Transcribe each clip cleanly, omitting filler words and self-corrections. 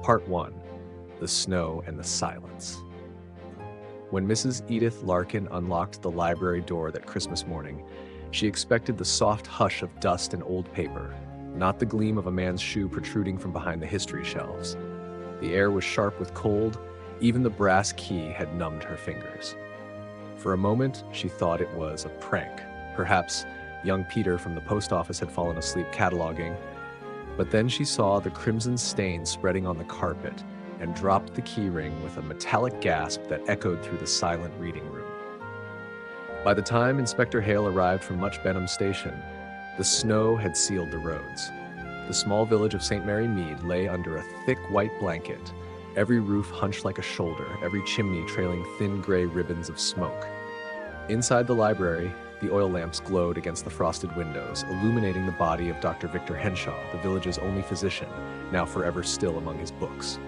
Part 1. The Snow and the Silence. When Mrs. Edith Larkin unlocked the library door that Christmas morning, she expected the soft hush of dust and old paper, not the gleam of a man's shoe protruding from behind the history shelves. The air was sharp with cold, even the brass key had numbed her fingers. For a moment, she thought it was a prank. Perhaps young Peter from the post office had fallen asleep cataloging, but then she saw the crimson stain spreading on the carpet and dropped the key ring with a metallic gasp that echoed through the silent reading room. By the time Inspector Hale arrived from Much Benham Station, the snow had sealed the roads. The small village of St. Mary Mead lay under a thick white blanket, every roof hunched like a shoulder, every chimney trailing thin gray ribbons of smoke. Inside the library, the oil lamps glowed against the frosted windows, illuminating the body of Dr. Victor Henshaw, the village's only physician, now forever still among his books.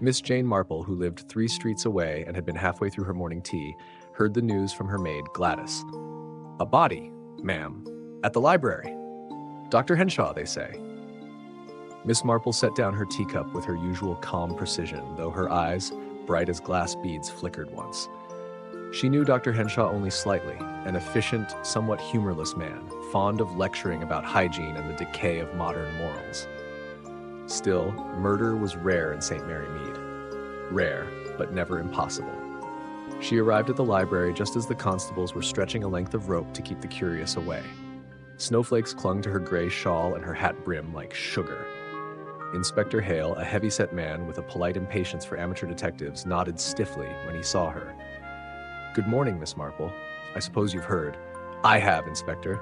Miss Jane Marple, who lived 3 streets away and had been halfway through her morning tea, heard the news from her maid, Gladys. "A body, ma'am, at the library. Dr. Henshaw, they say." Miss Marple set down her teacup with her usual calm precision, though her eyes, bright as glass beads, flickered once. She knew Dr. Henshaw only slightly, an efficient, somewhat humorless man, fond of lecturing about hygiene and the decay of modern morals. Still, murder was rare in St. Mary Mead. Rare, but never impossible. She arrived at the library just as the constables were stretching a length of rope to keep the curious away. Snowflakes clung to her gray shawl and her hat brim like sugar. Inspector Hale, a heavy-set man with a polite impatience for amateur detectives, nodded stiffly when he saw her. "Good morning, Miss Marple. I suppose you've heard." "I have, Inspector.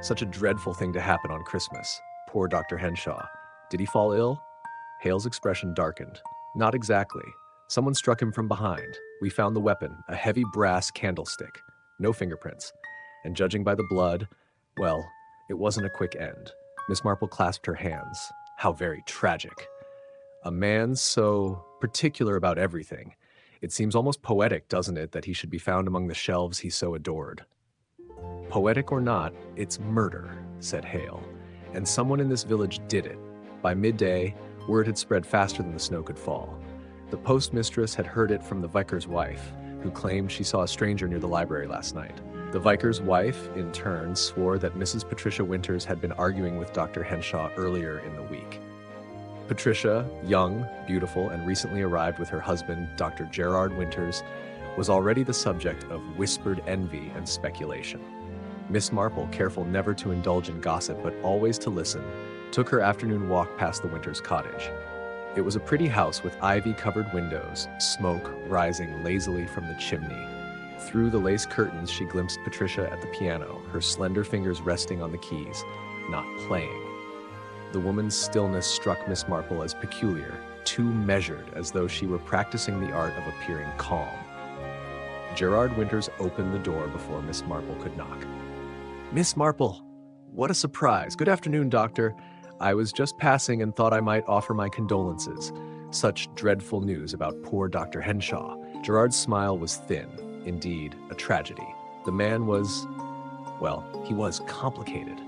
Such a dreadful thing to happen on Christmas. Poor Dr. Henshaw. Did he fall ill?" Hale's expression darkened. "Not exactly. Someone struck him from behind. We found the weapon, a heavy brass candlestick. No fingerprints. And judging by the blood, well, it wasn't a quick end." Miss Marple clasped her hands. How very tragic. A man so particular about everything. It seems almost poetic, doesn't it, that he should be found among the shelves he so adored. "Poetic or not, it's murder," said Hale. "And someone in this village did it. By midday, word had spread faster than the snow could fall. The postmistress had heard it from the vicar's wife, who claimed she saw a stranger near the library last night. The vicar's wife, in turn, swore that Mrs. Patricia Winters had been arguing with Dr. Henshaw earlier in the week. Patricia, young, beautiful, and recently arrived with her husband, Dr. Gerard Winters, was already the subject of whispered envy and speculation. Miss Marple, careful never to indulge in gossip but always to listen, took her afternoon walk past the Winters' cottage. It was a pretty house with ivy-covered windows, smoke rising lazily from the chimney. Through the lace curtains, she glimpsed Patricia at the piano, her slender fingers resting on the keys, not playing. The woman's stillness struck Miss Marple as peculiar, too measured, as though she were practicing the art of appearing calm. Gerard Winters opened the door before Miss Marple could knock. "Miss Marple, what a surprise. Good afternoon, Doctor. I was just passing and thought I might offer my condolences. Such dreadful news about poor Dr. Henshaw." Gerard's smile was thin. Indeed, a tragedy. The man was, well, he was complicated.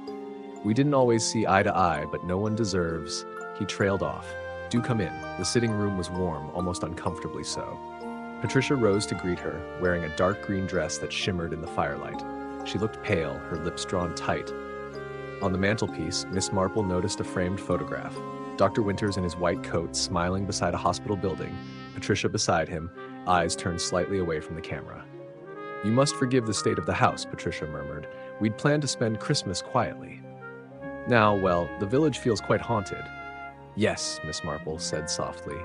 "We didn't always see eye to eye, but no one deserves..." He trailed off. "Do come in." The sitting room was warm, almost uncomfortably so. Patricia rose to greet her, wearing a dark green dress that shimmered in the firelight. She looked pale, her lips drawn tight. On the mantelpiece, Miss Marple noticed a framed photograph. Dr. Winters in his white coat, smiling beside a hospital building, Patricia beside him, eyes turned slightly away from the camera. "You must forgive the state of the house," Patricia murmured. "We'd planned to spend Christmas quietly. Now, well, the village feels quite haunted." "Yes," Miss Marple said softly.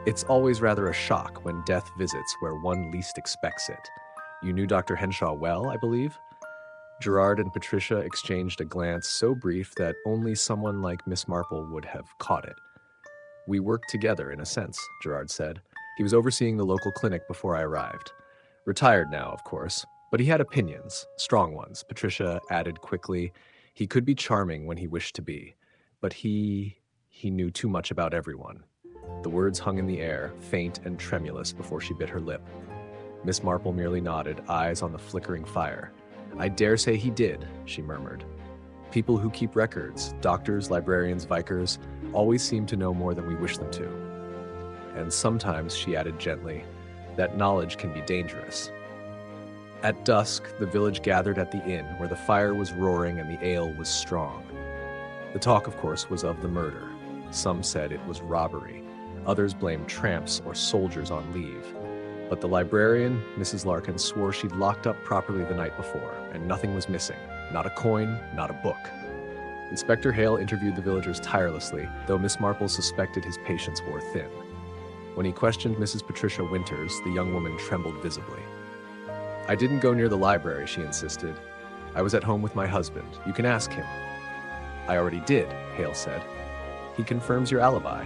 "It's always rather a shock when death visits where one least expects it. You knew Dr. Henshaw well, I believe?" Gerard and Patricia exchanged a glance so brief that only someone like Miss Marple would have caught it. "We worked together, in a sense," Gerard said. "He was overseeing the local clinic before I arrived. Retired now, of course, but he had opinions, strong ones," Patricia added quickly. "He could be charming when he wished to be, but he knew too much about everyone." The words hung in the air, faint and tremulous, before she bit her lip. Miss Marple merely nodded, eyes on the flickering fire. "I dare say he did," she murmured. People who keep records, doctors, librarians, vikers, always seem to know more than we wish them to. And sometimes, she added gently, that knowledge can be dangerous. At dusk, the village gathered at the inn, where the fire was roaring and the ale was strong. The talk, of course, was of the murder. Some said it was robbery. Others blamed tramps or soldiers on leave. But the librarian, Mrs. Larkin, swore she'd locked up properly the night before, and nothing was missing. Not a coin, not a book. Inspector Hale interviewed the villagers tirelessly, though Miss Marple suspected his patience wore thin. When he questioned Mrs. Patricia Winters, the young woman trembled visibly. I didn't go near the library, she insisted. I was at home with my husband. You can ask him. I already did, Hale said. He confirms your alibi.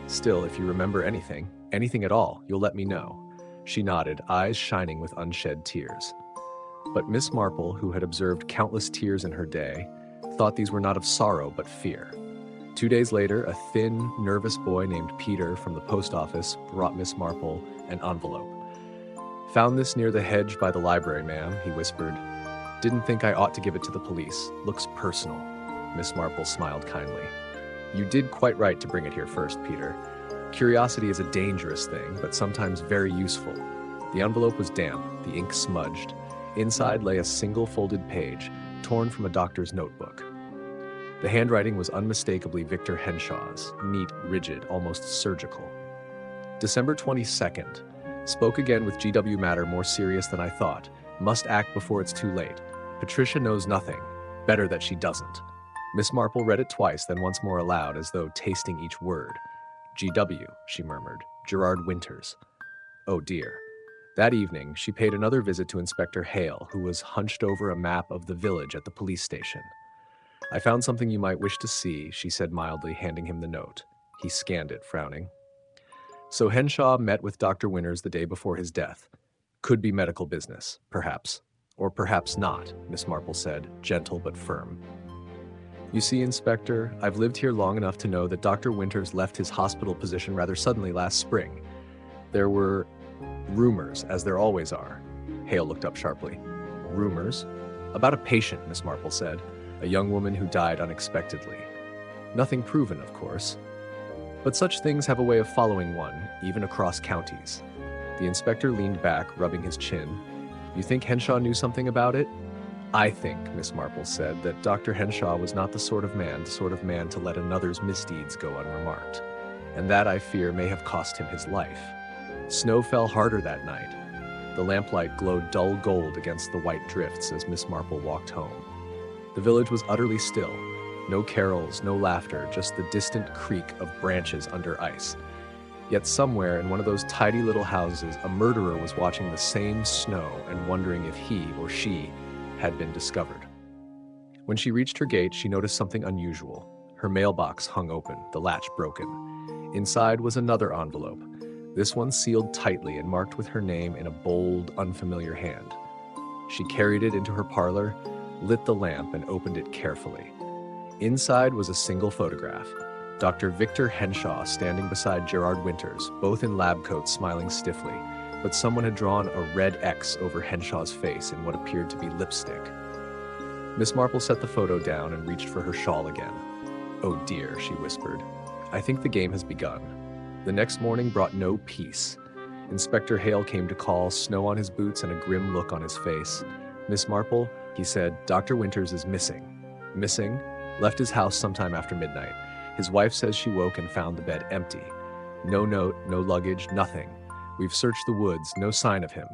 Still, if you remember anything at all, you'll let me know. She nodded, eyes shining with unshed tears. But Miss Marple, who had observed countless tears in her day, thought these were not of sorrow but fear. 2 days later, a thin, nervous boy named Peter from the post office brought Miss Marple an envelope. Found this near the hedge by the library, ma'am, he whispered. Didn't think I ought to give it to the police. Looks personal. Miss Marple smiled kindly. You did quite right to bring it here first, Peter. Curiosity is a dangerous thing, but sometimes very useful. The envelope was damp, the ink smudged. Inside lay a single folded page, torn from a doctor's notebook. The handwriting was unmistakably Victor Henshaw's, neat, rigid, almost surgical. December 22nd. Spoke again with GW matter more serious than I thought. Must act before it's too late. Patricia knows nothing. Better that she doesn't. Miss Marple read it twice, then once more aloud, as though tasting each word. GW, she murmured. Gerard Winters. Oh dear. That evening, she paid another visit to Inspector Hale, who was hunched over a map of the village at the police station. I found something you might wish to see, she said mildly, handing him the note. He scanned it, frowning. So Henshaw met with Dr. Winters the day before his death. Could be medical business, perhaps. Or perhaps not, Miss Marple said, gentle but firm. You see, Inspector, I've lived here long enough to know that Dr. Winters left his hospital position rather suddenly last spring. There were rumors, as there always are. Hale looked up sharply. Rumors? About a patient, Miss Marple said, a young woman who died unexpectedly. Nothing proven, of course. But such things have a way of following one, even across counties. The inspector leaned back, rubbing his chin. You think Henshaw knew something about it? I think, Miss Marple said, that Dr. Henshaw was not the sort of man to let another's misdeeds go unremarked. And that, I fear, may have cost him his life. Snow fell harder that night. The lamplight glowed dull gold against the white drifts as Miss Marple walked home. The village was utterly still. No carols, no laughter, just the distant creak of branches under ice. Yet somewhere in one of those tidy little houses, a murderer was watching the same snow and wondering if he or she had been discovered. When she reached her gate, she noticed something unusual. Her mailbox hung open, the latch broken. Inside was another envelope, this one sealed tightly and marked with her name in a bold, unfamiliar hand. She carried it into her parlor, lit the lamp, and opened it carefully. Inside was a single photograph. Dr. Victor Henshaw standing beside Gerard Winters, both in lab coats smiling stiffly, but someone had drawn a red X over Henshaw's face in what appeared to be lipstick. Miss Marple set the photo down and reached for her shawl again. Oh dear, she whispered. I think the game has begun. The next morning brought no peace. Inspector Hale came to call, snow on his boots and a grim look on his face. Miss Marple, he said, Dr. Winters is missing. Missing? Left his house sometime after midnight. His wife says she woke and found the bed empty. No note, no luggage, nothing. We've searched the woods, no sign of him.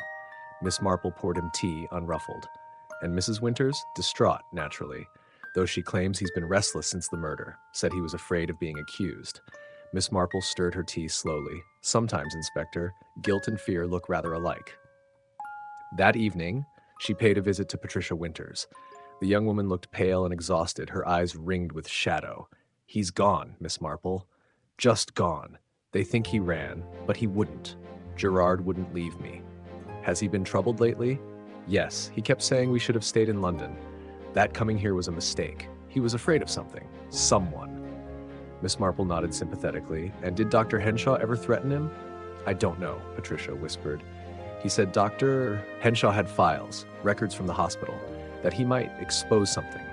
Miss Marple poured him tea, unruffled. And Mrs. Winters, distraught, naturally, though she claims he's been restless since the murder, said he was afraid of being accused. Miss Marple stirred her tea slowly. Sometimes, Inspector, guilt and fear look rather alike. That evening, she paid a visit to Patricia Winters. The young woman looked pale and exhausted, her eyes ringed with shadow. He's gone, Miss Marple. Just gone. They think he ran, but he wouldn't. Gerard wouldn't leave me. Has he been troubled lately? Yes, he kept saying we should have stayed in London. That coming here was a mistake. He was afraid of something. Someone. Miss Marple nodded sympathetically. And did Dr. Henshaw ever threaten him? I don't know, Patricia whispered. He said Dr. Henshaw had files, records from the hospital, that he might expose something.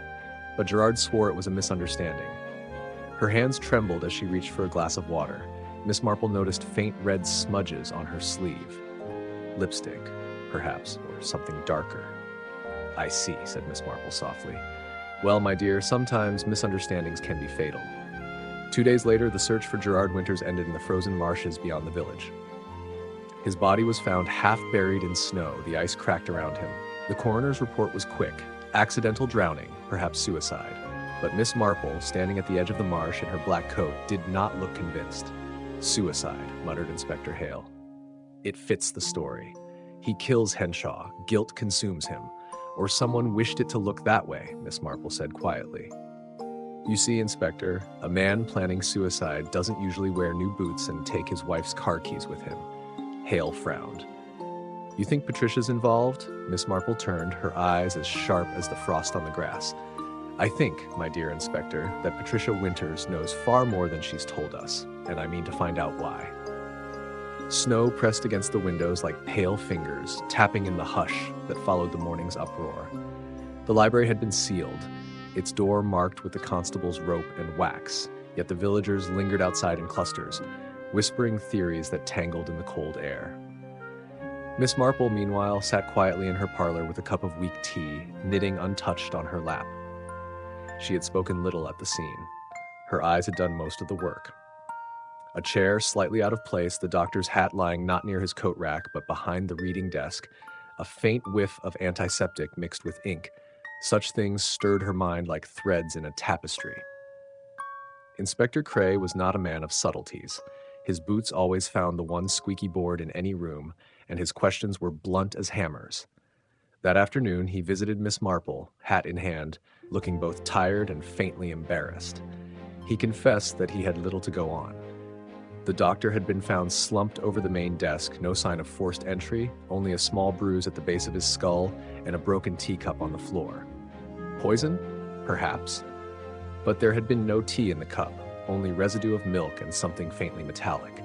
but Gerard swore it was a misunderstanding. Her hands trembled as she reached for a glass of water. Miss Marple noticed faint red smudges on her sleeve. Lipstick, perhaps, or something darker. "I see," said Miss Marple softly. "Well, my dear, sometimes misunderstandings can be fatal." 2 days later, the search for Gerard Winters ended in the frozen marshes beyond the village. His body was found half buried in snow, the ice cracked around him. The coroner's report was quick: accidental drowning, perhaps suicide. But Miss Marple, standing at the edge of the marsh in her black coat, did not look convinced. "Suicide," muttered Inspector Hale. "It fits the story. He kills Henshaw, guilt consumes him. Or someone wished it to look that way," Miss Marple said quietly. "You see, Inspector, a man planning suicide doesn't usually wear new boots and take his wife's car keys with him." Hale frowned. "You think Patricia's involved?" Miss Marple turned, her eyes as sharp as the frost on the grass. "I think, my dear Inspector, that Patricia Winters knows far more than she's told us, and I mean to find out why." Snow pressed against the windows like pale fingers, tapping in the hush that followed the morning's uproar. The library had been sealed, its door marked with the constable's rope and wax, yet the villagers lingered outside in clusters, whispering theories that tangled in the cold air. Miss Marple, meanwhile, sat quietly in her parlor with a cup of weak tea, knitting untouched on her lap. She had spoken little at the scene. Her eyes had done most of the work. A chair slightly out of place, the doctor's hat lying not near his coat rack but behind the reading desk, a faint whiff of antiseptic mixed with ink. Such things stirred her mind like threads in a tapestry. Inspector Cray was not a man of subtleties. His boots always found the one squeaky board in any room, and his questions were blunt as hammers. That afternoon, he visited Miss Marple, hat in hand, looking both tired and faintly embarrassed. He confessed that he had little to go on. The doctor had been found slumped over the main desk, no sign of forced entry, only a small bruise at the base of his skull and a broken teacup on the floor. Poison? Perhaps. But there had been no tea in the cup, only residue of milk and something faintly metallic.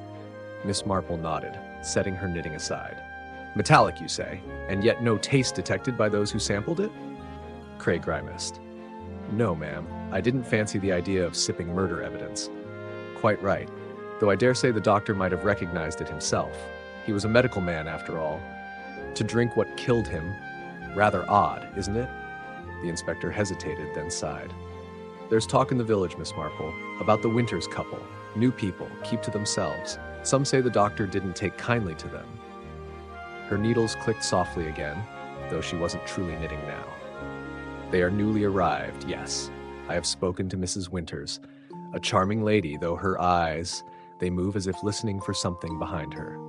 Miss Marple nodded, setting her knitting aside. "Metallic, you say, and yet no taste detected by those who sampled it?" Cray grimaced. "No, ma'am. I didn't fancy the idea of sipping murder evidence." "Quite right. Though I dare say the doctor might have recognized it himself. He was a medical man, after all. To drink what killed him, rather odd, isn't it?" The inspector hesitated, then sighed. "There's talk in the village, Miss Marple, about the Winters couple. New people, keep to themselves. Some say the doctor didn't take kindly to them." Her needles clicked softly again, though she wasn't truly knitting now. "They are newly arrived, yes. I have spoken to Mrs. Winters. A charming lady, though her eyes, they move as if listening for something behind her."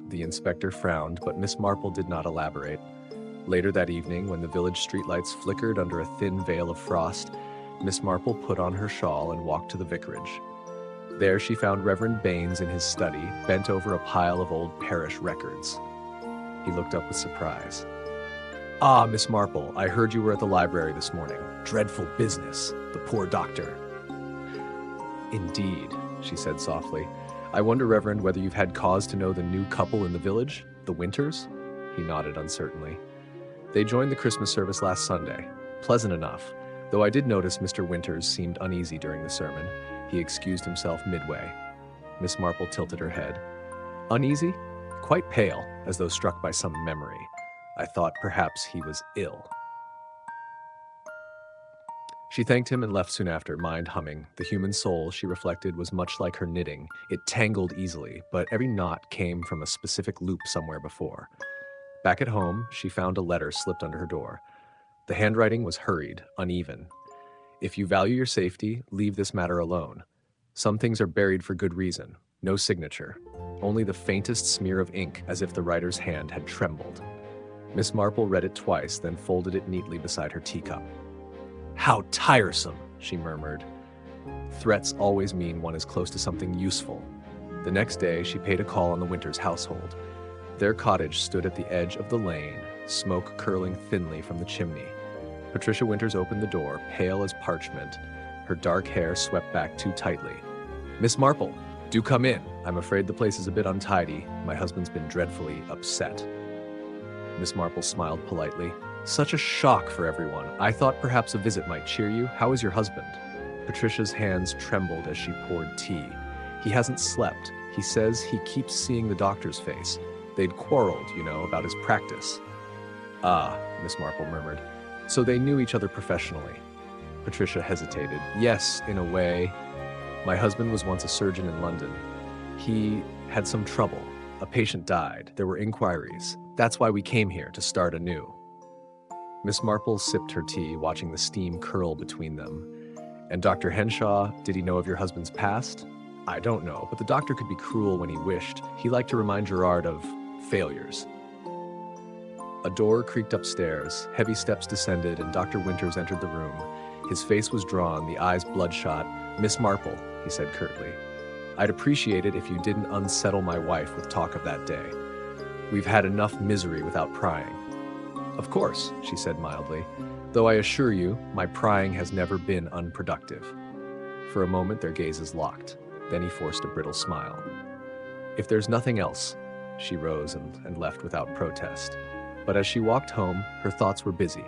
The inspector frowned, but Miss Marple did not elaborate. Later that evening, when the village streetlights flickered under a thin veil of frost, Miss Marple put on her shawl and walked to the vicarage. There she found Reverend Baines in his study, bent over a pile of old parish records. He looked up with surprise. "Ah, Miss Marple, I heard you were at the library this morning. Dreadful business, the poor doctor." "Indeed," she said softly. "I wonder, Reverend, whether you've had cause to know the new couple in the village, the Winters?" He nodded uncertainly. "They joined the Christmas service last Sunday. Pleasant enough, though I did notice Mr. Winters seemed uneasy during the sermon. He excused himself midway." Miss Marple tilted her head. "Uneasy? Quite pale, as though struck by some memory. I thought perhaps he was ill." She thanked him and left soon after, mind humming. The human soul, she reflected, was much like her knitting. It tangled easily, but every knot came from a specific loop somewhere before. Back at home, she found a letter slipped under her door. The handwriting was hurried, uneven. "If you value your safety, leave this matter alone. Some things are buried for good reason. No signature. Only the faintest smear of ink, as if the writer's hand had trembled." Miss Marple read it twice, then folded it neatly beside her teacup. "How tiresome," she murmured. Threats always mean one is close to something useful. The next day, she paid a call on the Winters household. Their cottage stood at the edge of the lane, smoke curling thinly from the chimney. Patricia Winters opened the door, pale as parchment, her dark hair swept back too tightly. "Miss Marple, do come in. I'm afraid the place is a bit untidy. My husband's been dreadfully upset." Miss Marple smiled politely. Such a shock for everyone. I thought perhaps a visit might cheer you. How is your husband? Patricia's hands trembled as she poured tea. He hasn't slept. He says he keeps seeing the doctor's face. They'd quarreled, about his practice. Ah, Miss Marple murmured. So they knew each other professionally. Patricia hesitated. Yes, in a way. My husband was once a surgeon in London. He had some trouble. A patient died. There were inquiries. That's why we came here, to start anew. Miss Marple sipped her tea, watching the steam curl between them. And Dr. Henshaw, did he know of your husband's past? I don't know, but the doctor could be cruel when he wished. He liked to remind Gerard of failures. A door creaked upstairs, heavy steps descended, and Dr. Winters entered the room. His face was drawn, the eyes bloodshot. Miss Marple, he said curtly, I'd appreciate it if you didn't unsettle my wife with talk of that day. We've had enough misery without prying. Of course, she said mildly, though I assure you, my prying has never been unproductive. For a moment, their gazes locked. Then he forced a brittle smile. If there's nothing else, she rose and left without protest. But as she walked home, her thoughts were busy.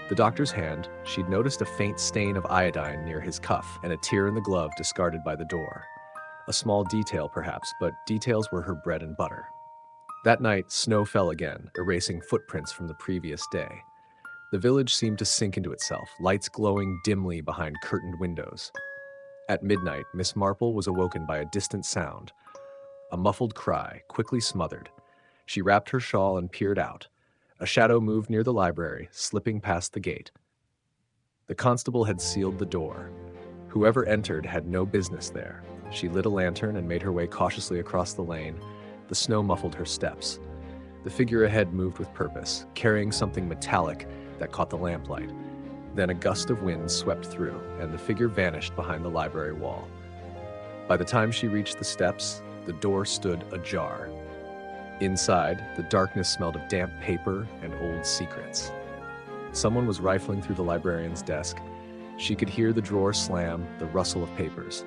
The doctor's hand, she'd noticed a faint stain of iodine near his cuff and a tear in the glove discarded by the door. A small detail, perhaps, but details were her bread and butter. That night, snow fell again, erasing footprints from the previous day. The village seemed to sink into itself, lights glowing dimly behind curtained windows. At midnight, Miss Marple was awoken by a distant sound. A muffled cry, quickly smothered. She wrapped her shawl and peered out. A shadow moved near the library, slipping past the gate. The constable had sealed the door. Whoever entered had no business there. She lit a lantern and made her way cautiously across the lane. The snow muffled her steps. The figure ahead moved with purpose, carrying something metallic that caught the lamplight. Then a gust of wind swept through, and the figure vanished behind the library wall. By the time she reached the steps, the door stood ajar. Inside, the darkness smelled of damp paper and old secrets. Someone was rifling through the librarian's desk. She could hear the drawer slam, the rustle of papers.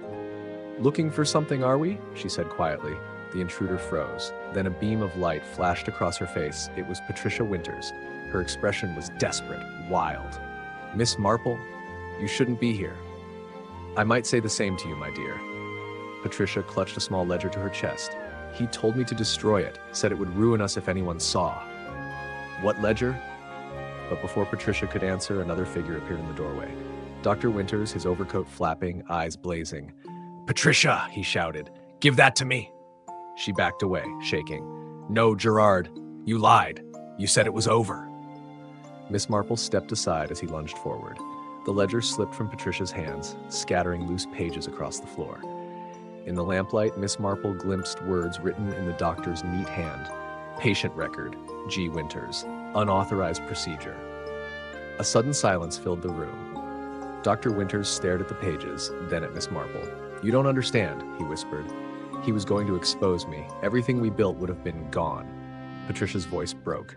"Looking for something, are we?" she said quietly. The intruder froze. Then a beam of light flashed across her face. It was Patricia Winters. Her expression was desperate, wild. "Miss Marple, you shouldn't be here." "I might say the same to you, my dear." Patricia clutched a small ledger to her chest. "He told me to destroy it, said it would ruin us if anyone saw." "What ledger?" But before Patricia could answer, another figure appeared in the doorway. Dr. Winters, his overcoat flapping, eyes blazing. "Patricia," he shouted, "give that to me." She backed away, shaking. "No, Gerard, you lied. You said it was over." Miss Marple stepped aside as he lunged forward. The ledger slipped from Patricia's hands, scattering loose pages across the floor. In the lamplight, Miss Marple glimpsed words written in the doctor's neat hand. Patient record, G. Winters. Unauthorized procedure. A sudden silence filled the room. Dr. Winters stared at the pages, then at Miss Marple. "You don't understand," he whispered. "He was going to expose me. Everything we built would have been gone." Patricia's voice broke.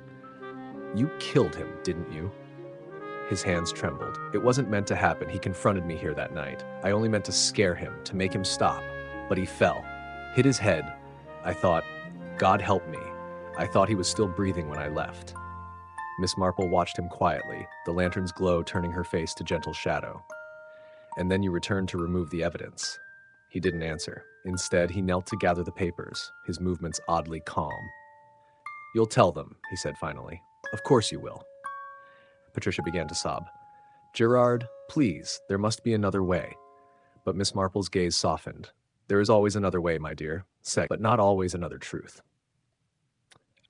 "You killed him, didn't you?" His hands trembled. "It wasn't meant to happen. He confronted me here that night. I only meant to scare him, to make him stop. But he fell, hit his head. I thought, God help me. I thought he was still breathing when I left." Miss Marple watched him quietly, the lantern's glow turning her face to gentle shadow. "And then you returned to remove the evidence." He didn't answer. Instead, he knelt to gather the papers, his movements oddly calm. "You'll tell them," he said finally. "Of course you will." Patricia began to sob. "Gerard, please, there must be another way." But Miss Marple's gaze softened. "There is always another way, my dear, but not always another truth."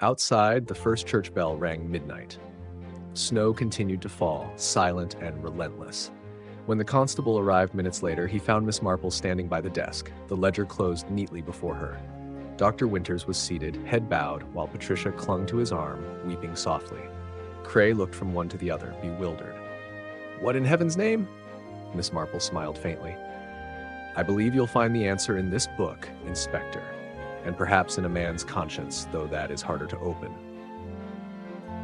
Outside, the first church bell rang midnight. Snow continued to fall, silent and relentless. When the constable arrived minutes later, he found Miss Marple standing by the desk, the ledger closed neatly before her. Dr. Winters was seated, head bowed, while Patricia clung to his arm, weeping softly. Cray looked from one to the other, bewildered. "What in heaven's name?" Miss Marple smiled faintly. "I believe you'll find the answer in this book, Inspector, and perhaps in a man's conscience, though that is harder to open."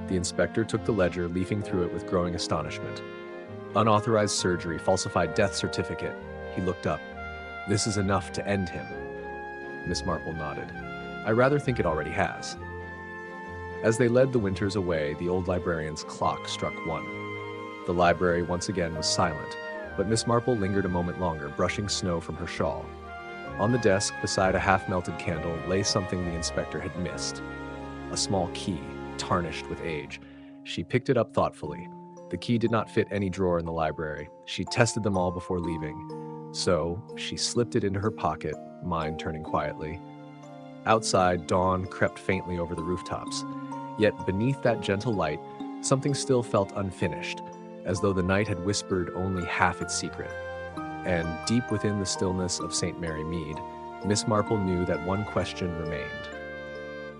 The inspector took the ledger, leafing through it with growing astonishment. "Unauthorized surgery, falsified death certificate." He looked up. "This is enough to end him." Miss Marple nodded. "I rather think it already has." As they led the Winters away, the old librarian's clock struck 1. The library once again was silent, but Miss Marple lingered a moment longer, brushing snow from her shawl. On the desk, beside a half-melted candle, lay something the inspector had missed. A small key, tarnished with age. She picked it up thoughtfully. The key did not fit any drawer in the library. She tested them all before leaving. So, she slipped it into her pocket, mind turning quietly. Outside, dawn crept faintly over the rooftops. Yet beneath that gentle light, something still felt unfinished, as though the night had whispered only half its secret. And deep within the stillness of St. Mary Mead, Miss Marple knew that one question remained.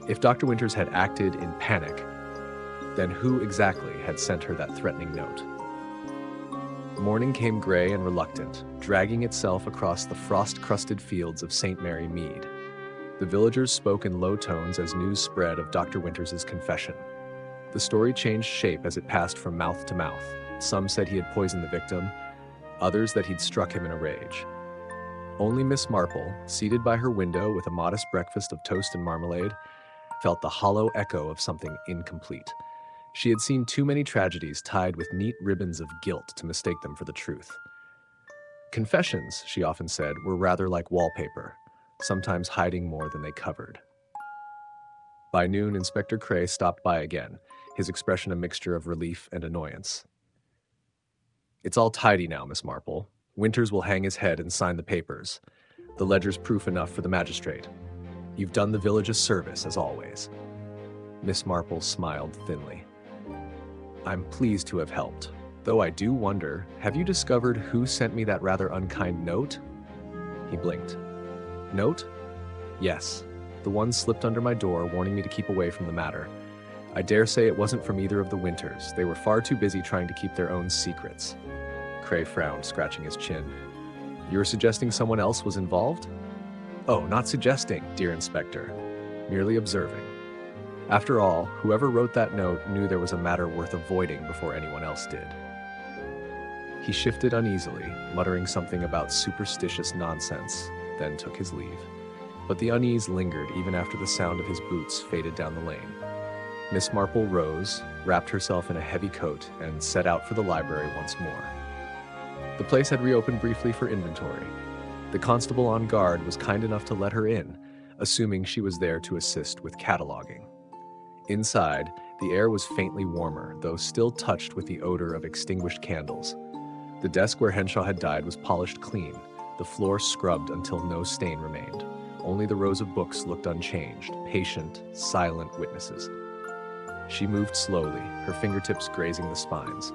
If Dr. Winters had acted in panic, then who exactly had sent her that threatening note? Morning came gray and reluctant, dragging itself across the frost-crusted fields of St. Mary Mead. The villagers spoke in low tones as news spread of Dr. Winters' confession. The story changed shape as it passed from mouth to mouth. Some said he had poisoned the victim, others that he'd struck him in a rage. Only Miss Marple, seated by her window with a modest breakfast of toast and marmalade, felt the hollow echo of something incomplete. She had seen too many tragedies tied with neat ribbons of guilt to mistake them for the truth. Confessions, she often said, were rather like wallpaper, sometimes hiding more than they covered. By noon, Inspector Cray stopped by again, his expression a mixture of relief and annoyance. "It's all tidy now, Miss Marple. Winters will hang his head and sign the papers. The ledger's proof enough for the magistrate. You've done the village a service, as always." Miss Marple smiled thinly. "I'm pleased to have helped, though I do wonder, have you discovered who sent me that rather unkind note?" He blinked. "Note? Yes. The one slipped under my door, warning me to keep away from the matter. I dare say it wasn't from either of the Winters. They were far too busy trying to keep their own secrets." Cray frowned, scratching his chin. "You were suggesting someone else was involved?" "Oh, not suggesting, dear Inspector. Merely observing. After all, whoever wrote that note knew there was a matter worth avoiding before anyone else did." He shifted uneasily, muttering something about superstitious nonsense, then took his leave. But the unease lingered even after the sound of his boots faded down the lane. Miss Marple rose, wrapped herself in a heavy coat, and set out for the library once more. The place had reopened briefly for inventory. The constable on guard was kind enough to let her in, assuming she was there to assist with cataloging. Inside, the air was faintly warmer, though still touched with the odor of extinguished candles. The desk where Henshaw had died was polished clean, the floor scrubbed until no stain remained. Only the rows of books looked unchanged, patient, silent witnesses. She moved slowly, her fingertips grazing the spines.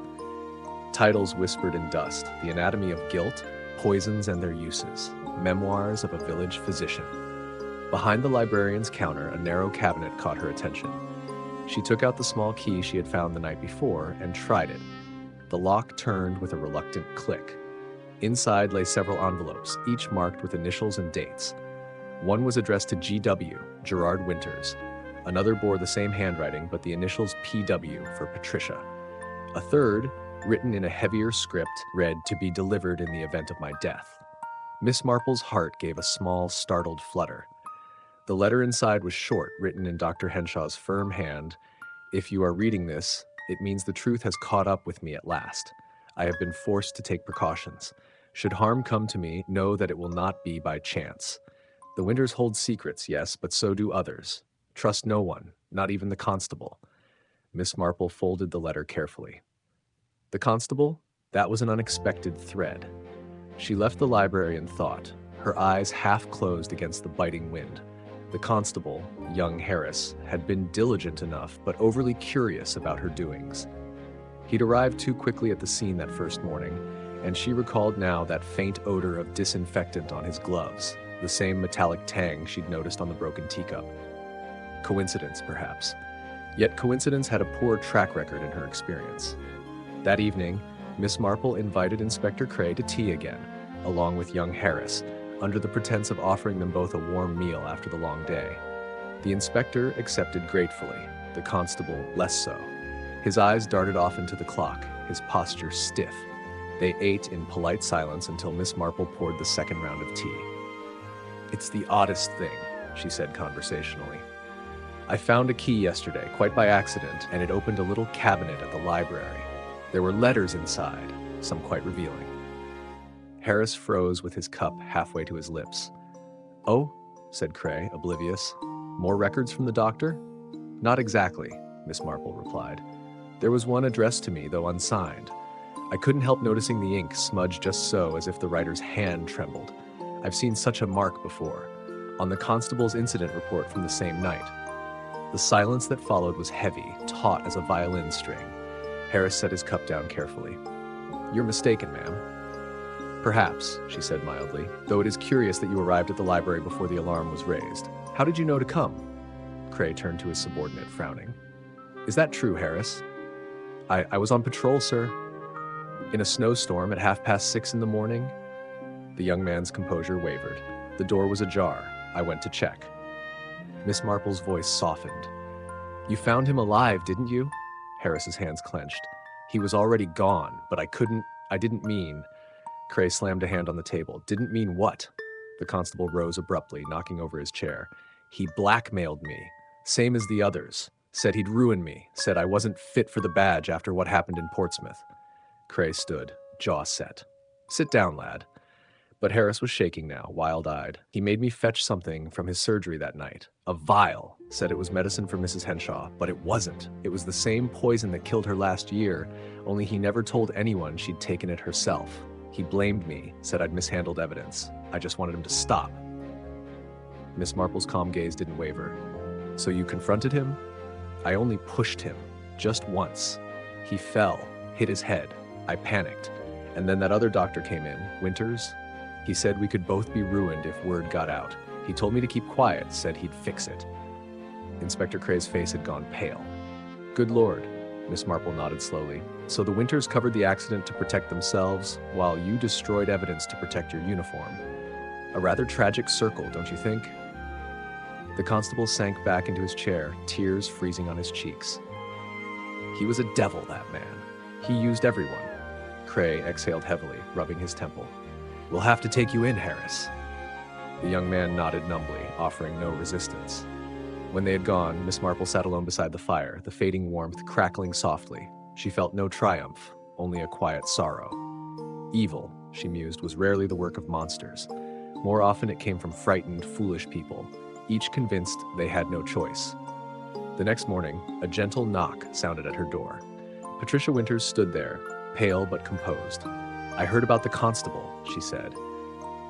Titles whispered in dust: The Anatomy of Guilt, Poisons and Their Uses, Memoirs of a Village Physician. Behind the librarian's counter, a narrow cabinet caught her attention. She took out the small key she had found the night before and tried it. The lock turned with a reluctant click. Inside lay several envelopes, each marked with initials and dates. One was addressed to G.W., Gerard Winters. Another bore the same handwriting, but the initials P.W. for Patricia. A third, written in a heavier script, read, "To be delivered in the event of my death." Miss Marple's heart gave a small, startled flutter. The letter inside was short, written in Dr. Henshaw's firm hand. "If you are reading this, it means the truth has caught up with me at last. I have been forced to take precautions. Should harm come to me, know that it will not be by chance. The Winters hold secrets, yes, but so do others. Trust no one, not even the constable." Miss Marple folded the letter carefully. The constable? That was an unexpected thread. She left the library in thought, her eyes half closed against the biting wind. The constable, young Harris, had been diligent enough but overly curious about her doings. He'd arrived too quickly at the scene that first morning, and she recalled now that faint odor of disinfectant on his gloves, the same metallic tang she'd noticed on the broken teacup. Coincidence, perhaps. Yet coincidence had a poor track record in her experience. That evening, Miss Marple invited Inspector Cray to tea again, along with young Harris, under the pretense of offering them both a warm meal after the long day. The inspector accepted gratefully, the constable less so. His eyes darted off into the clock, his posture stiff. They ate in polite silence until Miss Marple poured the second round of tea. "It's the oddest thing," she said conversationally. I found a key yesterday, quite by accident, and it opened a little cabinet at the library. There were letters inside, some quite revealing. Harris froze with his cup halfway to his lips. "Oh," said Cray, oblivious. "More records from the doctor?" "Not exactly," Miss Marple replied. "There was one addressed to me, though unsigned. I couldn't help noticing the ink smudged just so, as if the writer's hand trembled. I've seen such a mark before, on the constable's incident report from the same night." The silence that followed was heavy, taut as a violin string. Harris set his cup down carefully. "You're mistaken, ma'am." "Perhaps," she said mildly, "though it is curious that you arrived at the library before the alarm was raised. How did you know to come?" Cray turned to his subordinate, frowning. "Is that true, Harris?" I was on patrol, sir." "In a snowstorm at 6:30 in the morning?" The young man's composure wavered. "The door was ajar. I went to check." Miss Marple's voice softened. "You found him alive, didn't you?" Harris's hands clenched. "He was already gone, but I didn't mean..." Cray slammed a hand on the table. "Didn't mean what?" The constable rose abruptly, knocking over his chair. "He blackmailed me, same as the others. Said he'd ruin me, said I wasn't fit for the badge after what happened in Portsmouth." Cray stood, jaw set. "Sit down, lad." But Harris was shaking now, wild-eyed. "He made me fetch something from his surgery that night. A vial. Said it was medicine for Mrs. Henshaw, but it wasn't. It was the same poison that killed her last year, only he never told anyone she'd taken it herself. He blamed me, said I'd mishandled evidence. I just wanted him to stop." Miss Marple's calm gaze didn't waver. "So you confronted him?" "I only pushed him. Just once. He fell, hit his head. I panicked. And then that other doctor came in, Winters. He said we could both be ruined if word got out. He told me to keep quiet, said he'd fix it." Inspector Cray's face had gone pale. "Good Lord," Miss Marple nodded slowly. "So the Winters covered the accident to protect themselves, while you destroyed evidence to protect your uniform. A rather tragic circle, don't you think?" The constable sank back into his chair, tears freezing on his cheeks. "He was a devil, that man. He used everyone." Cray exhaled heavily, rubbing his temple. "We'll have to take you in, Harris." The young man nodded numbly, offering no resistance. When they had gone, Miss Marple sat alone beside the fire, the fading warmth crackling softly. She felt no triumph, only a quiet sorrow. Evil, she mused, was rarely the work of monsters. More often it came from frightened, foolish people, each convinced they had no choice. The next morning, a gentle knock sounded at her door. Patricia Winters stood there, pale but composed. "I heard about the constable," she said.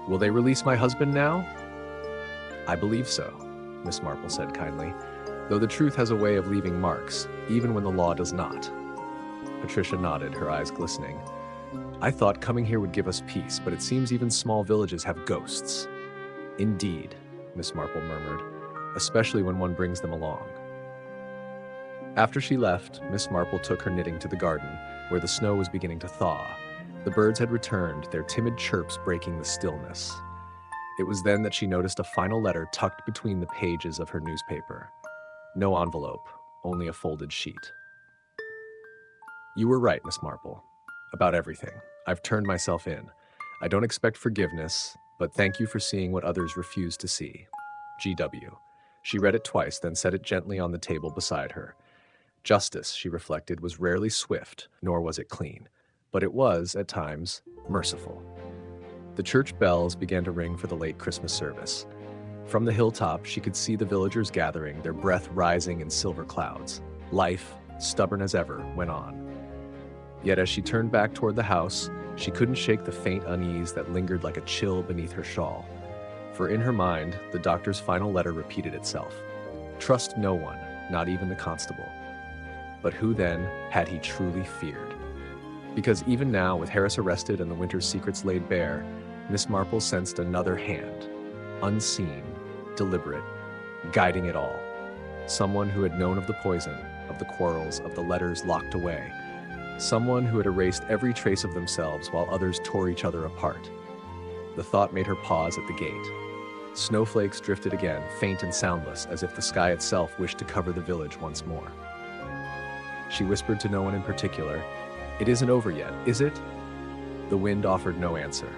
"Will they release my husband now?" "I believe so," Miss Marple said kindly, "though the truth has a way of leaving marks, even when the law does not." Patricia nodded, her eyes glistening. "I thought coming here would give us peace, but it seems even small villages have ghosts." "Indeed," Miss Marple murmured, "especially when one brings them along." After she left, Miss Marple took her knitting to the garden, where the snow was beginning to thaw. The birds had returned, their timid chirps breaking the stillness. It was then that she noticed a final letter tucked between the pages of her newspaper. No envelope, only a folded sheet. "You were right, Miss Marple, about everything. I've turned myself in. I don't expect forgiveness, but thank you for seeing what others refuse to see. G.W." She read it twice, then set it gently on the table beside her. Justice, she reflected, was rarely swift, nor was it clean, but it was, at times, merciful. The church bells began to ring for the late Christmas service. From the hilltop, she could see the villagers gathering, their breath rising in silver clouds. Life, stubborn as ever, went on. Yet as she turned back toward the house, she couldn't shake the faint unease that lingered like a chill beneath her shawl. For in her mind, the doctor's final letter repeated itself. Trust no one, not even the constable. But who then had he truly feared? Because even now, with Harris arrested and the Winters' secrets laid bare, Miss Marple sensed another hand, unseen, deliberate, guiding it all. Someone who had known of the poison, of the quarrels, of the letters locked away. Someone who had erased every trace of themselves while others tore each other apart. The thought made her pause at the gate. Snowflakes drifted again, faint and soundless, as if the sky itself wished to cover the village once more. She whispered to no one in particular, "It isn't over yet, is it?" The wind offered no answer,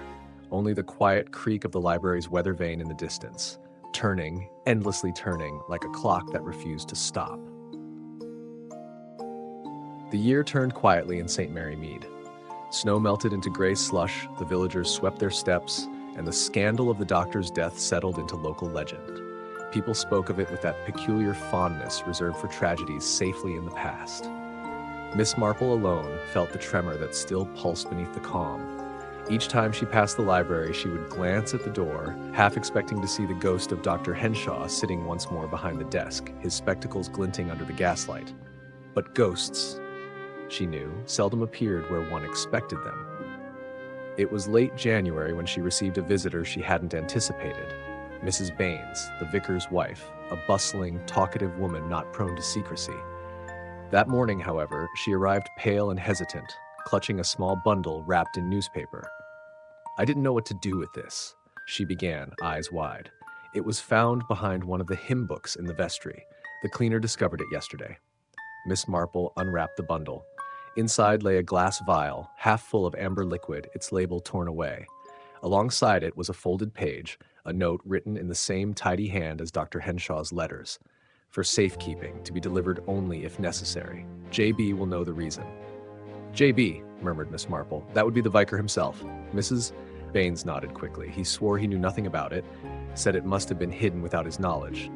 only the quiet creak of the library's weather vane in the distance. turning, endlessly turning, like a clock that refused to stop. The year turned quietly in St. Mary Mead. Snow melted into gray slush, the villagers swept their steps, and the scandal of the doctor's death settled into local legend. People spoke of it with that peculiar fondness reserved for tragedies safely in the past. Miss Marple alone felt the tremor that still pulsed beneath the calm. Each time she passed the library, she would glance at the door, half expecting to see the ghost of Dr. Henshaw sitting once more behind the desk, his spectacles glinting under the gaslight. But ghosts, she knew, seldom appeared where one expected them. It was late January when she received a visitor she hadn't anticipated. Mrs. Baines, the vicar's wife, a bustling, talkative woman not prone to secrecy. That morning, however, she arrived pale and hesitant, clutching a small bundle wrapped in newspaper. "I didn't know what to do with this," she began, eyes wide. "It was found behind one of the hymn books in the vestry. The cleaner discovered it yesterday." Miss Marple unwrapped the bundle. Inside lay a glass vial, half full of amber liquid, its label torn away. Alongside it was a folded page, a note written in the same tidy hand as Dr. Henshaw's letters. "For safekeeping, to be delivered only if necessary. J.B. will know the reason." "J.B.," murmured Miss Marple. "That would be the vicar himself." Mrs. Baines nodded quickly. "He swore he knew nothing about it, said it must have been hidden without his knowledge.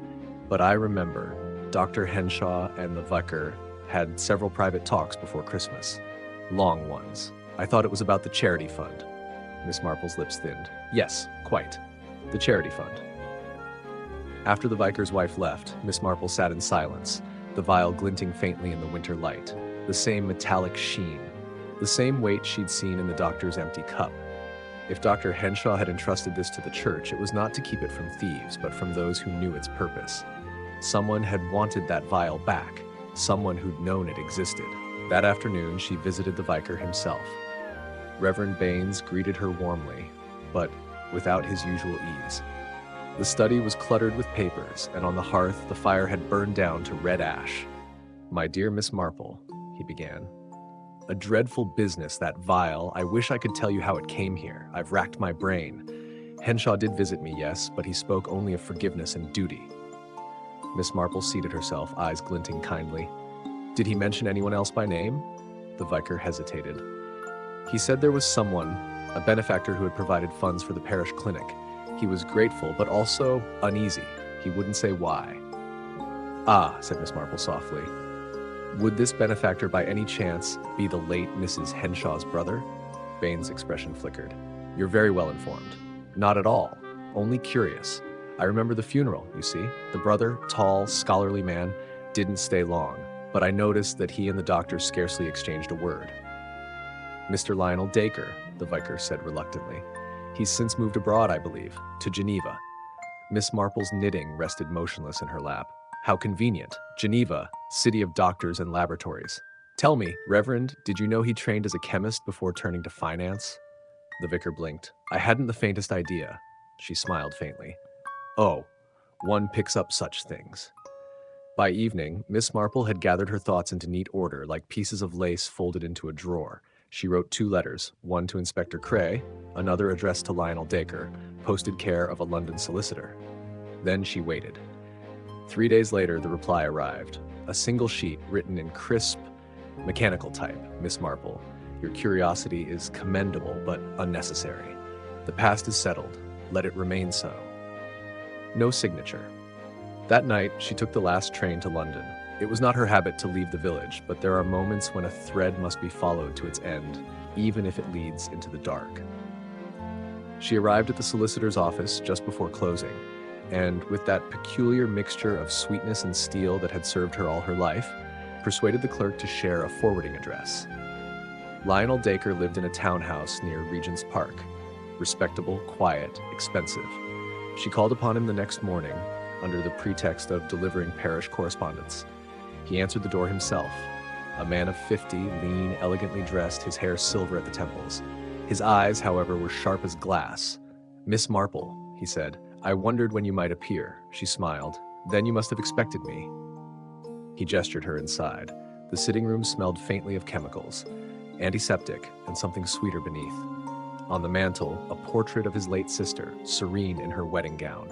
But I remember, Dr. Henshaw and the vicar had several private talks before Christmas. Long ones. I thought it was about the charity fund." Miss Marple's lips thinned. "Yes, quite. The charity fund." After the vicar's wife left, Miss Marple sat in silence, the vial glinting faintly in the winter light, the same metallic sheen, the same weight she'd seen in the doctor's empty cup. If Dr. Henshaw had entrusted this to the church, it was not to keep it from thieves, but from those who knew its purpose. Someone had wanted that vial back, someone who'd known it existed. That afternoon, she visited the vicar himself. Reverend Baines greeted her warmly, but without his usual ease. The study was cluttered with papers, and on the hearth the fire had burned down to red ash. "My dear Miss Marple," he began. "A dreadful business, that vial. I wish I could tell you how it came here. I've racked my brain. Henshaw did visit me, yes, but he spoke only of forgiveness and duty." Miss Marple seated herself, eyes glinting kindly. "Did he mention anyone else by name?" The vicar hesitated. "He said there was someone, a benefactor who had provided funds for the parish clinic. He was grateful, but also uneasy. He wouldn't say why." "Ah," said Miss Marple softly. "Would this benefactor by any chance be the late Mrs. Henshaw's brother?" Baines' expression flickered. "You're very well informed." "Not at all. Only curious. I remember the funeral, you see. The brother, tall, scholarly man, didn't stay long, but I noticed that he and the doctor scarcely exchanged a word." "Mr. Lionel Dacre," the vicar said reluctantly. "He's since moved abroad, I believe, to Geneva." Miss Marple's knitting rested motionless in her lap. "How convenient. Geneva, city of doctors and laboratories. Tell me, Reverend, did you know he trained as a chemist before turning to finance?" The vicar blinked. "I hadn't the faintest idea." She smiled faintly. "Oh, one picks up such things." By evening, Miss Marple had gathered her thoughts into neat order, like pieces of lace folded into a drawer. She wrote 2 letters, one to Inspector Cray, another addressed to Lionel Dacre, posted care of a London solicitor. Then she waited. 3 days later, the reply arrived. A single sheet written in crisp, mechanical type. "Miss Marple, your curiosity is commendable but unnecessary. The past is settled. Let it remain so." No signature. That night, she took the last train to London. It was not her habit to leave the village, but there are moments when a thread must be followed to its end, even if it leads into the dark. She arrived at the solicitor's office just before closing, and with that peculiar mixture of sweetness and steel that had served her all her life, persuaded the clerk to share a forwarding address. Lionel Dacre lived in a townhouse near Regent's Park. Respectable, quiet, expensive. She called upon him the next morning, under the pretext of delivering parish correspondence. He answered the door himself. A man of 50, lean, elegantly dressed, his hair silver at the temples. His eyes, however, were sharp as glass. "Miss Marple," he said, "I wondered when you might appear." She smiled. "Then you must have expected me." He gestured her inside. The sitting room smelled faintly of chemicals, antiseptic, and something sweeter beneath. On the mantel, a portrait of his late sister, serene in her wedding gown.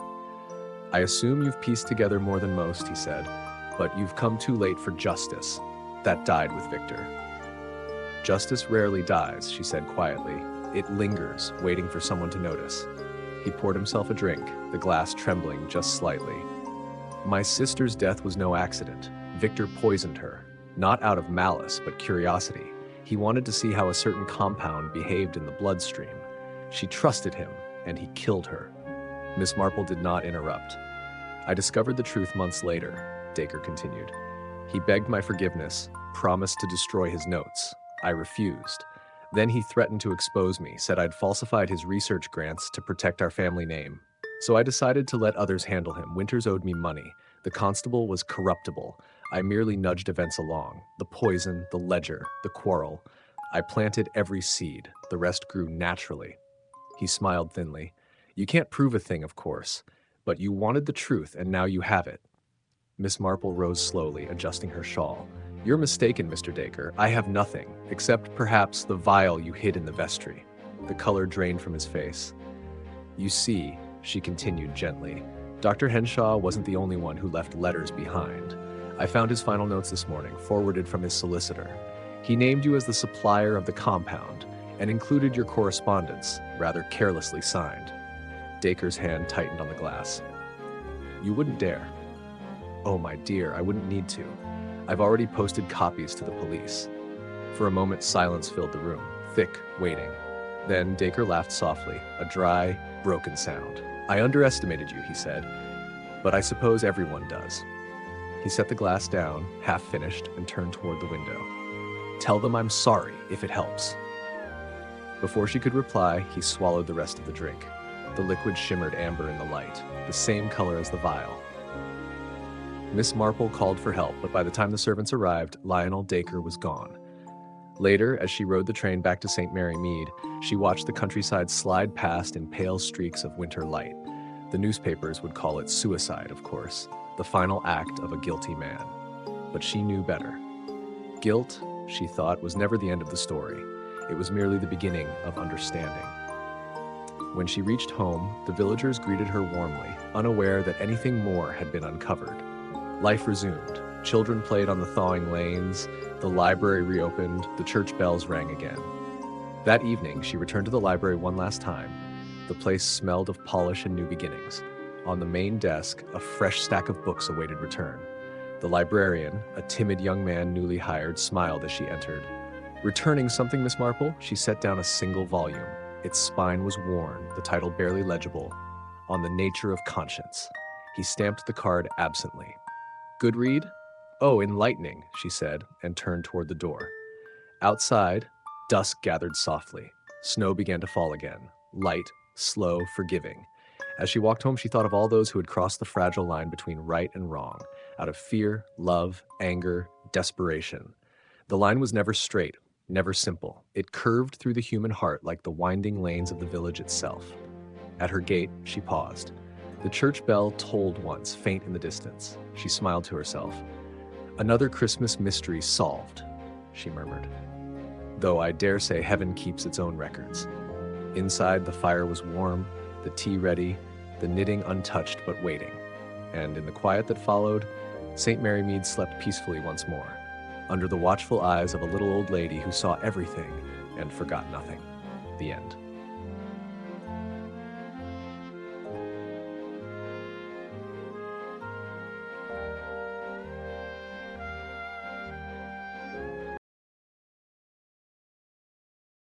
I assume you've pieced together more than most, he said, but you've come too late for justice. That died with Victor. Justice rarely dies, she said quietly. It lingers, waiting for someone to notice. He poured himself a drink, the glass trembling just slightly. My sister's death was no accident. Victor poisoned her, not out of malice, but curiosity. He wanted to see how a certain compound behaved in the bloodstream. She trusted him, and he killed her. Miss Marple did not interrupt. I discovered the truth months later, Dacre continued. He begged my forgiveness, promised to destroy his notes. I refused. Then he threatened to expose me, said I'd falsified his research grants to protect our family name. So I decided to let others handle him. Winters owed me money. The constable was corruptible. I merely nudged events along. The poison, the ledger, the quarrel. I planted every seed. The rest grew naturally. He smiled thinly. You can't prove a thing, of course, but you wanted the truth, and now you have it. Miss Marple rose slowly, adjusting her shawl. You're mistaken, Mr. Dacre. I have nothing, except perhaps the vial you hid in the vestry. The color drained from his face. You see, she continued gently, Dr. Henshaw wasn't the only one who left letters behind. I found his final notes this morning, forwarded from his solicitor. He named you as the supplier of the compound, and included your correspondence, rather carelessly signed. Dacre's hand tightened on the glass. You wouldn't dare. Oh, my dear, I wouldn't need to. I've already posted copies to the police. For a moment, silence filled the room, thick, waiting. Then Dacre laughed softly, a dry, broken sound. I underestimated you, he said, but I suppose everyone does. He set the glass down, half finished, and turned toward the window. Tell them I'm sorry, if it helps. Before she could reply, he swallowed the rest of the drink. The liquid shimmered amber in the light, the same color as the vial. Miss Marple called for help, but by the time the servants arrived, Lionel Dacre was gone. Later, as she rode the train back to St. Mary Mead, she watched the countryside slide past in pale streaks of winter light. The newspapers would call it suicide, of course, the final act of a guilty man. But she knew better. Guilt, she thought, was never the end of the story. It was merely the beginning of understanding. When she reached home, the villagers greeted her warmly, unaware that anything more had been uncovered. Life resumed. Children played on the thawing lanes, the library reopened, the church bells rang again. That evening, she returned to the library one last time. The place smelled of polish and new beginnings. On the main desk, a fresh stack of books awaited return. The librarian, a timid young man newly hired, smiled as she entered. Returning something, Miss Marple? She set down a single volume. Its spine was worn, the title barely legible. On the Nature of Conscience. He stamped the card absently. Good read? Oh, enlightening, she said, and turned toward the door. Outside, dusk gathered softly. Snow began to fall again, light, slow, forgiving. As she walked home, she thought of all those who had crossed the fragile line between right and wrong, out of fear, love, anger, desperation. The line was never straight, never simple. It curved through the human heart like the winding lanes of the village itself. At her gate, she paused. The church bell tolled once, faint in the distance. She smiled to herself. Another Christmas mystery solved, she murmured. Though I dare say heaven keeps its own records. Inside, the fire was warm, the tea ready, the knitting untouched but waiting. And in the quiet that followed, St. Mary Mead slept peacefully once more, under the watchful eyes of a little old lady who saw everything and forgot nothing. The end.